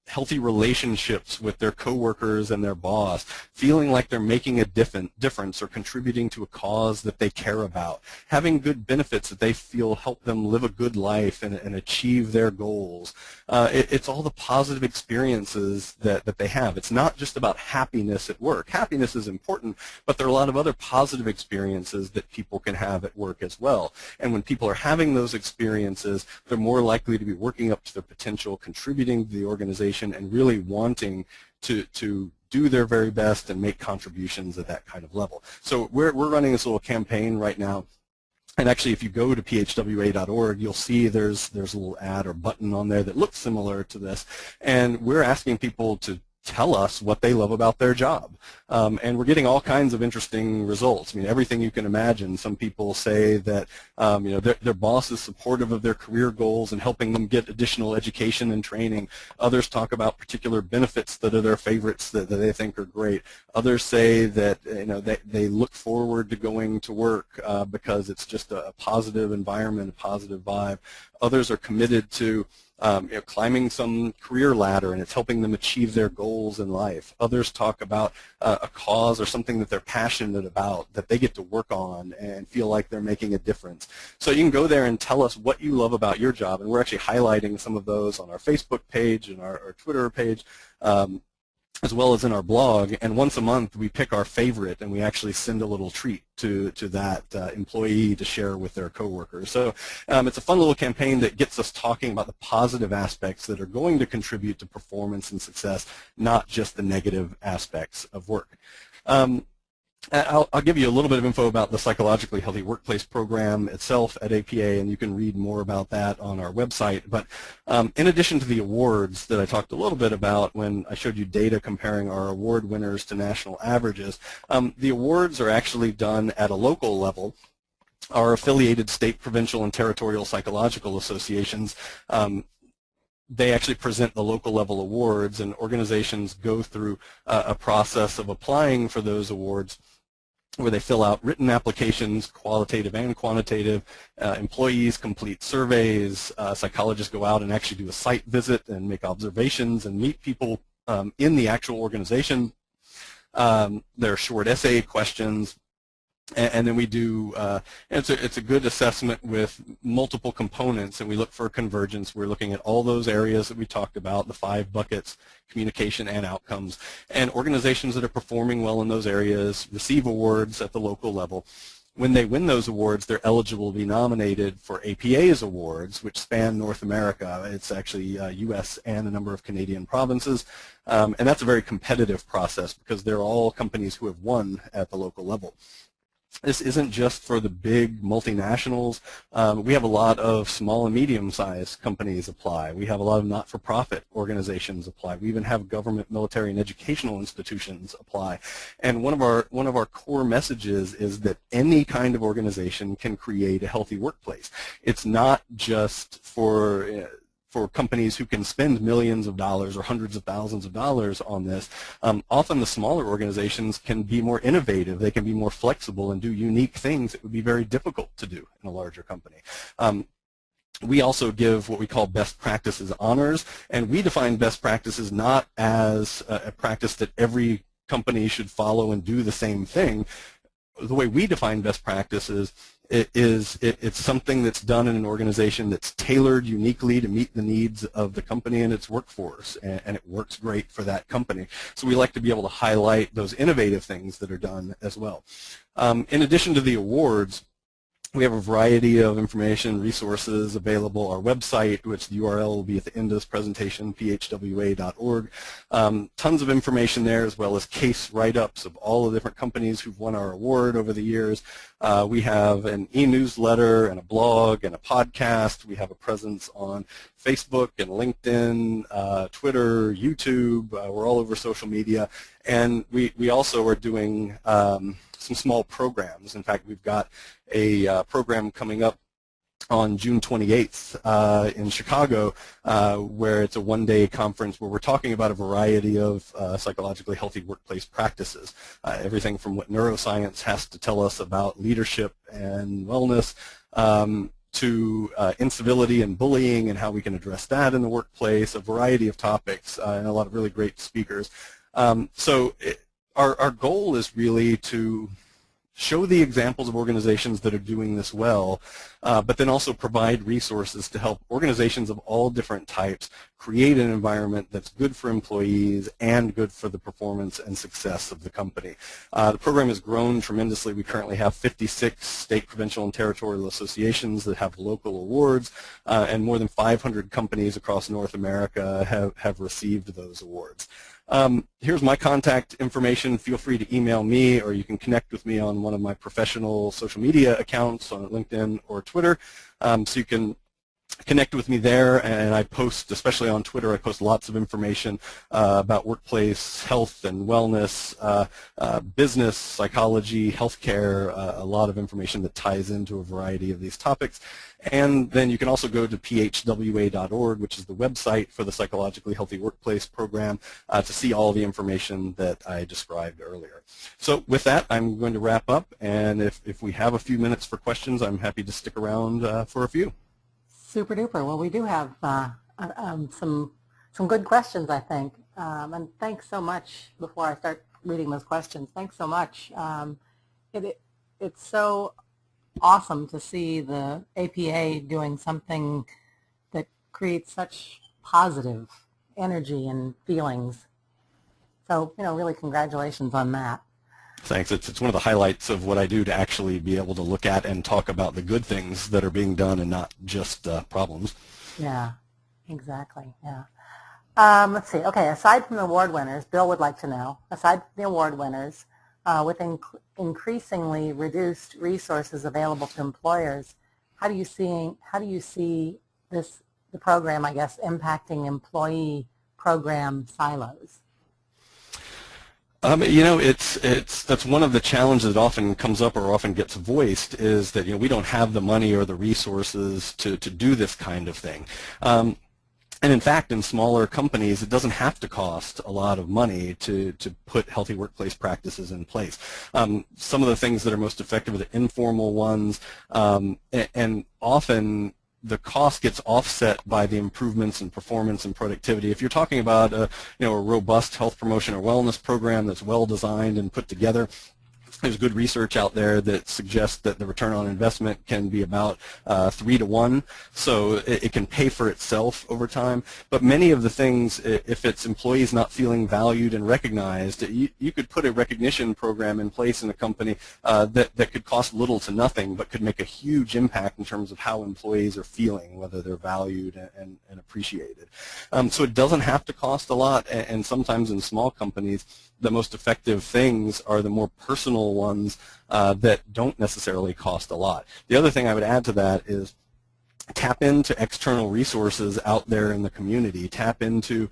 healthy relationships with their coworkers and their boss, feeling like they're making a difference or contributing to a cause that they care about, having good benefits that they feel help them live a good life and achieve their goals. It's all the positive experiences that they have. It's not just about happiness at work. Happiness is important, but there are a lot of other positive experiences that people can have at work as well. And when people are having those experiences, they're more likely to be working up to their potential, contributing to the organization, and really wanting to do their very best and make contributions at that kind of level. So we're running this little campaign right now. And actually, if you go to phwa.org, you'll see there's a little ad or button on there that looks similar to this. And we're asking people to tell us what they love about their job. And we're getting all kinds of interesting results. I mean, everything you can imagine. Some people say that their boss is supportive of their career goals and helping them get additional education and training. Others talk about particular benefits that are their favorites that they think are great. Others say that they look forward to going to work because it's just a positive environment, a positive vibe. Others are committed to climbing some career ladder, and it's helping them achieve their goals in life. Others talk about a cause or something that they're passionate about that they get to work on and feel like they're making a difference. So you can go there and tell us what you love about your job, and we're actually highlighting some of those on our Facebook page and our Twitter page, as well as in our blog. And once a month we pick our favorite and we actually send a little treat to that employee to share with their coworkers. So it's a fun little campaign that gets us talking about the positive aspects that are going to contribute to performance and success, not just the negative aspects of work. I'll give you a little bit of info about the Psychologically Healthy Workplace program itself at APA, and you can read more about that on our website. But in addition to the awards that I talked a little bit about when I showed you data comparing our award winners to national averages, the awards are actually done at a local level. Our affiliated state, provincial, and territorial psychological associations, they actually present the local level awards, and organizations go through a process of applying for those awards where they fill out written applications, qualitative and quantitative. Employees complete surveys. Psychologists go out and actually do a site visit and make observations and meet people in the actual organization. There are short essay questions. And then we do, it's a good assessment with multiple components, and we look for convergence. We're looking at all those areas that we talked about, the 5 buckets, communication and outcomes. And organizations that are performing well in those areas receive awards at the local level. When they win those awards, they're eligible to be nominated for APA's awards, which span North America. It's actually U.S. and a number of Canadian provinces. And that's a very competitive process because they're all companies who have won at the local level. This isn't just for the big multinationals. We have a lot of small and medium-sized companies apply. We have a lot of not-for-profit organizations apply. We even have government, military, and educational institutions apply. And one of our core messages is that any kind of organization can create a healthy workplace. It's not just for companies who can spend millions of dollars or hundreds of thousands of dollars on this. Often the smaller organizations can be more innovative. They can be more flexible and do unique things that would be very difficult to do in a larger company. We also give what we call best practices honors, and we define best practices not as a practice that every company should follow and do the same thing. the way we define best practices it's something that's done in an organization that's tailored uniquely to meet the needs of the company and its workforce, and it works great for that company. So we like to be able to highlight those innovative things that are done as well. In addition to the awards, we have a variety of information, resources available. Our website, which the URL will be at the end of this presentation, phwa.org. Tons of information there, as well as case write-ups of all the different companies who've won our award over the years. We have an e-newsletter and a blog and a podcast. We have a presence on Facebook and LinkedIn, Twitter, YouTube. We're all over social media. And we also are doing some small programs. In fact, we've got a program coming up on June 28th in Chicago, where it's a one-day conference where we're talking about a variety of psychologically healthy workplace practices. Everything from what neuroscience has to tell us about leadership and wellness to incivility and bullying and how we can address that in the workplace, a variety of topics, and a lot of really great speakers. Our goal is really to show the examples of organizations that are doing this well, but then also provide resources to help organizations of all different types create an environment that's good for employees and good for the performance and success of the company. The program has grown tremendously. We currently have 56 state, provincial, and territorial associations that have local awards, and more than 500 companies across North America have received those awards. Here's my contact information. Feel free to email me, or you can connect with me on one of my professional social media accounts on LinkedIn or Twitter. So you can connect with me there, and I post, especially on Twitter, I post lots of information about workplace health and wellness, business, psychology, healthcare, a lot of information that ties into a variety of these topics. And then you can also go to phwa.org, which is the website for the Psychologically Healthy Workplace program, to see all the information that I described earlier. So with that, I'm going to wrap up, and if we have a few minutes for questions, I'm happy to stick around for a few. Super duper. Well, we do have some good questions, I think. And thanks so much. Before I start reading those questions, thanks so much. It's so awesome to see the APA doing something that creates such positive energy and feelings. So, really congratulations on that. Thanks. It's one of the highlights of what I do, to actually be able to look at and talk about the good things that are being done and not just problems. Yeah, exactly. Yeah. Let's see. Okay, aside from the award winners, Bill would like to know, aside from the award winners, with increasingly reduced resources available to employers, how do you see the program, I guess, impacting employee program silos? That's one of the challenges that often comes up or often gets voiced, is that we don't have the money or the resources to do this kind of thing. And in fact, in smaller companies, it doesn't have to cost a lot of money to put healthy workplace practices in place. Some of the things that are most effective are the informal ones, and often the cost gets offset by the improvements in performance and productivity. If you're talking about a robust health promotion or wellness program that's well designed and put together, there's good research out there that suggests that the return on investment can be about 3 to 1, so it can pay for itself over time. But many of the things, if it's employees not feeling valued and recognized, you could put a recognition program in place in a company that could cost little to nothing, but could make a huge impact in terms of how employees are feeling, whether they're valued and appreciated. So it doesn't have to cost a lot, and sometimes in small companies, the most effective things are the more personal ones that don't necessarily cost a lot. The other thing I would add to that is tap into external resources out there in the community. Tap into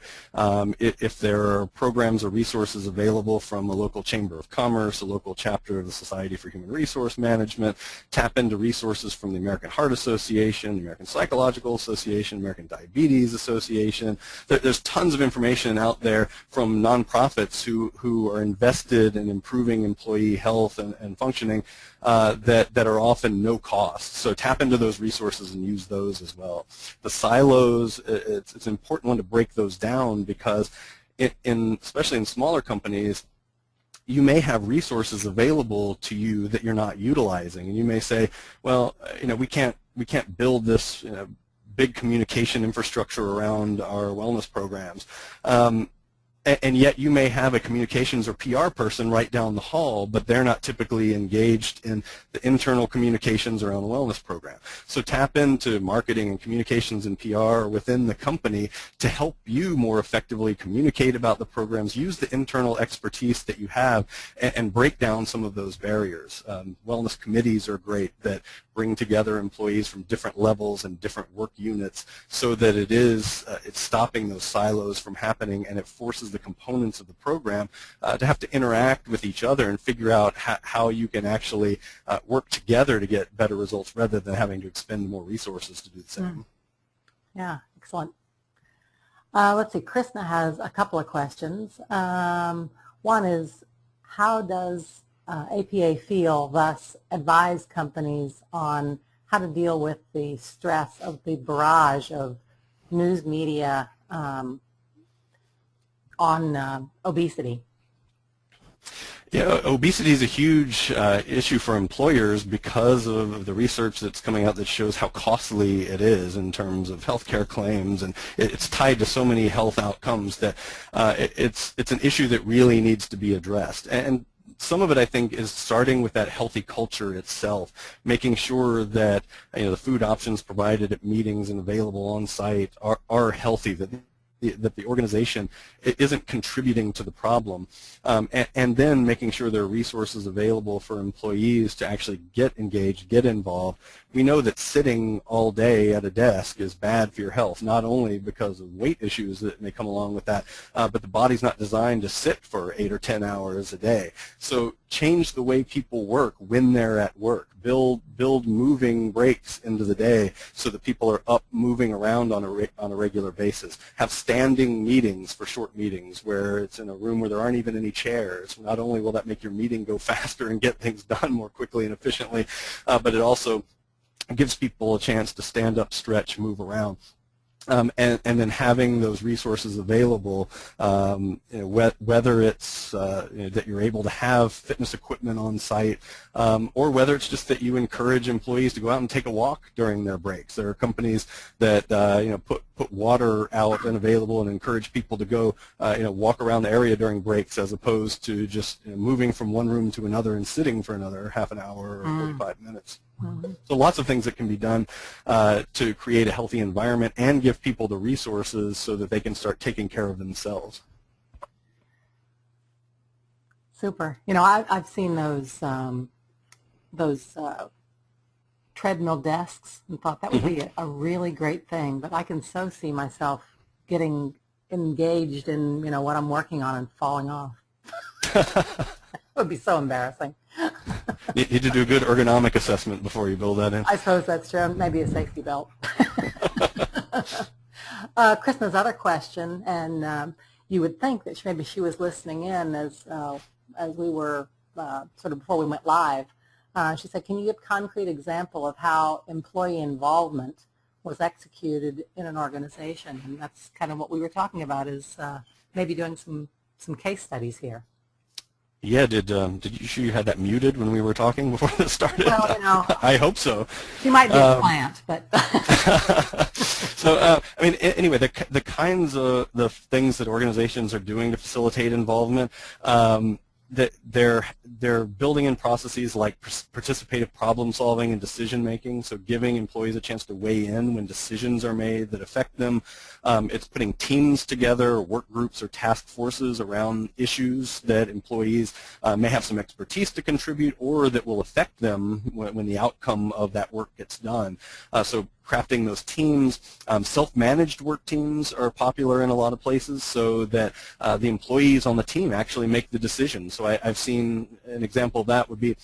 if there are programs or resources available from a local chamber of commerce, a local chapter of the Society for Human Resource Management. Tap into resources from the American Heart Association, the American Psychological Association, American Diabetes Association. There's tons of information out there from nonprofits who are invested in improving employee health and functioning that are often no cost. So tap into those resources and use those as well. The silos, it's an important one to break those down, because especially in smaller companies, you may have resources available to you that you're not utilizing, and you may say, well, we can't build this big communication infrastructure around our wellness programs. And yet you may have a communications or PR person right down the hall, but they're not typically engaged in the internal communications around the wellness program. So tap into marketing and communications and PR within the company to help you more effectively communicate about the programs, use the internal expertise that you have, and break down some of those barriers. Wellness committees are great that bring together employees from different levels and different work units so that it's stopping those silos from happening, and it forces the components of the program to have to interact with each other and figure out how you can actually work together to get better results rather than having to expend more resources to do the same. Yeah, excellent. Let's see, Krishna has a couple of questions. One is, how does APA feel, thus advise companies on how to deal with the stress of the barrage of news media on obesity? Yeah, obesity is a huge issue for employers because of the research that's coming out that shows how costly it is in terms of healthcare claims, and it's tied to so many health outcomes that it's an issue that really needs to be addressed. And some of it, I think, is starting with that healthy culture itself, making sure that the food options provided at meetings and available on site are healthy, that the organization isn't contributing to the problem, and then making sure there are resources available for employees to actually get engaged, get involved. We know that sitting all day at a desk is bad for your health, not only because of weight issues that may come along with that, but the body's not designed to sit for 8 or 10 hours a day. So change the way people work when they're at work. Build moving breaks into the day so that people are up moving around on a regular basis. Have standing meetings for short meetings where it's in a room where there aren't even any chairs. Not only will that make your meeting go faster and get things done more quickly and efficiently, but it also gives people a chance to stand up, stretch, move around. And then having those resources available, whether it's that you're able to have fitness equipment on site, or whether it's just that you encourage employees to go out and take a walk during their breaks. There are companies that put water out and available and encourage people to go walk around the area during breaks, as opposed to just moving from one room to another and sitting for another half an hour or 45 minutes. So lots of things that can be done to create a healthy environment and give people the resources so that they can start taking care of themselves. Super. I've seen those treadmill desks and thought that would be a really great thing, but I can so see myself getting engaged in what I'm working on and falling off. It would be so embarrassing. You need to do a good ergonomic assessment before you build that in. I suppose that's true. Maybe a safety belt. Krishna's other question, and you would think that maybe she was listening in as we were sort of before we went live. She said, can you give a concrete example of how employee involvement was executed in an organization? And that's kind of what we were talking about, is maybe doing some case studies here. Yeah, did you sure you had that muted when we were talking before this started? Well, I hope so. She might be a plant, but. So, anyway, the kinds of the things that organizations are doing to facilitate involvement, that they're building in processes like participative problem solving and decision making, so giving employees a chance to weigh in when decisions are made that affect them. It's putting teams together, work groups or task forces around issues that employees may have some expertise to contribute or that will affect them when the outcome of that work gets done. So crafting those teams. Self-managed work teams are popular in a lot of places so that the employees on the team actually make the decisions. So I've seen an example of that would be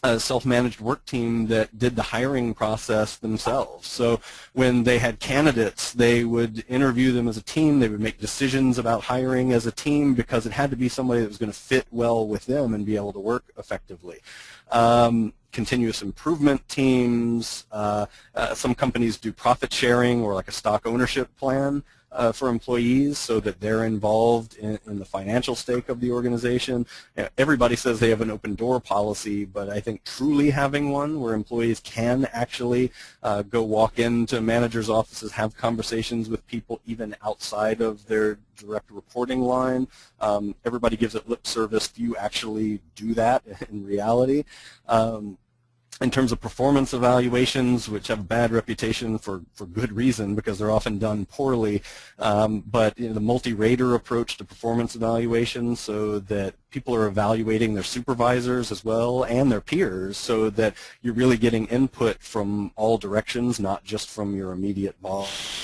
a self-managed work team that did the hiring process themselves. So when they had candidates, they would interview them as a team. They would make decisions about hiring as a team because it had to be somebody that was going to fit well with them and be able to work effectively. Continuous improvement teams. Some companies do profit sharing or like a stock ownership plan. for employees so that they're involved in the financial stake of the organization. Everybody says they have an open door policy, but I think truly having one where employees can actually go walk into managers' offices, have conversations with people even outside of their direct reporting line. Everybody gives it lip service. Do you actually do that in reality? In terms of performance evaluations, which have a bad reputation for good reason because they're often done poorly, but the multi-rater approach to performance evaluations so that people are evaluating their supervisors as well and their peers so that you're really getting input from all directions, not just from your immediate boss.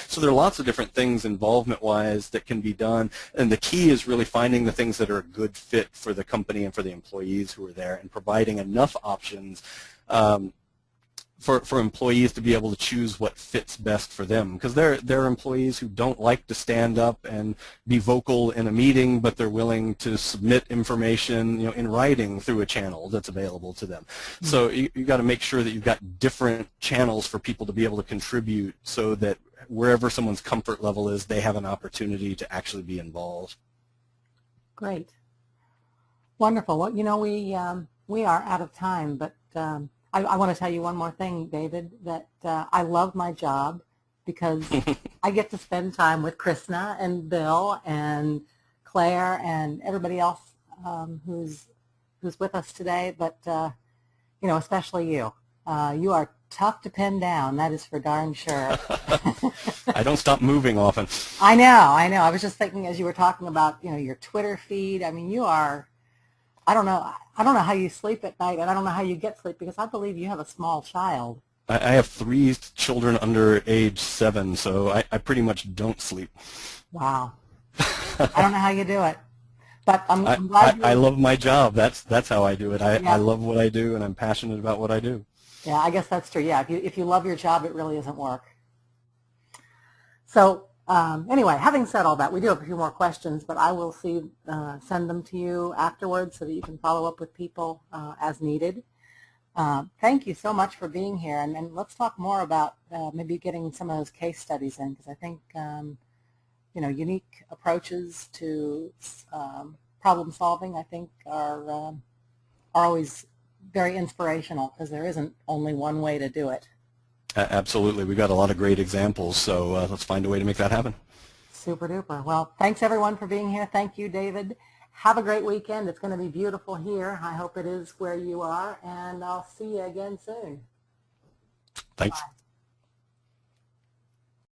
So there are lots of different things involvement-wise that can be done, and the key is really finding the things that are a good fit for the company and for the employees who are there and providing enough options for employees to be able to choose what fits best for them, because there are employees who don't like to stand up and be vocal in a meeting, but they're willing to submit information in writing through a channel that's available to them. So you got to make sure that you've got different channels for people to be able to contribute so that wherever someone's comfort level is, they have an opportunity to actually be involved. Great. Wonderful. Well, we are out of time, but I want to tell you one more thing, David, that I love my job because I get to spend time with Krishna and Bill and Claire and everybody else who's with us today, but especially you. You are tough to pin down, that is for darn sure. I don't stop moving often. I know. I was just thinking as you were talking about, your Twitter feed. I mean, you are, I don't know how you sleep at night, and I don't know how you get sleep because I believe you have a small child. I have 3 children under age 7, so I pretty much don't sleep. Wow. I don't know how you do it. But I'm glad I love my job. That's how I do it. I love what I do, and I'm passionate about what I do. Yeah, I guess that's true. Yeah, if you love your job, it really isn't work. So anyway, having said all that, we do have a few more questions, but I will send them to you afterwards so that you can follow up with people as needed. Thank you so much for being here, and let's talk more about maybe getting some of those case studies in, because I think unique approaches to problem solving, I think, are always very inspirational because there isn't only one way to do it. Absolutely. We've got a lot of great examples, so let's find a way to make that happen. Super duper. Well, thanks everyone for being here. Thank you, David. Have a great weekend. It's going to be beautiful here. I hope it is where you are, and I'll see you again soon. Thanks. Bye.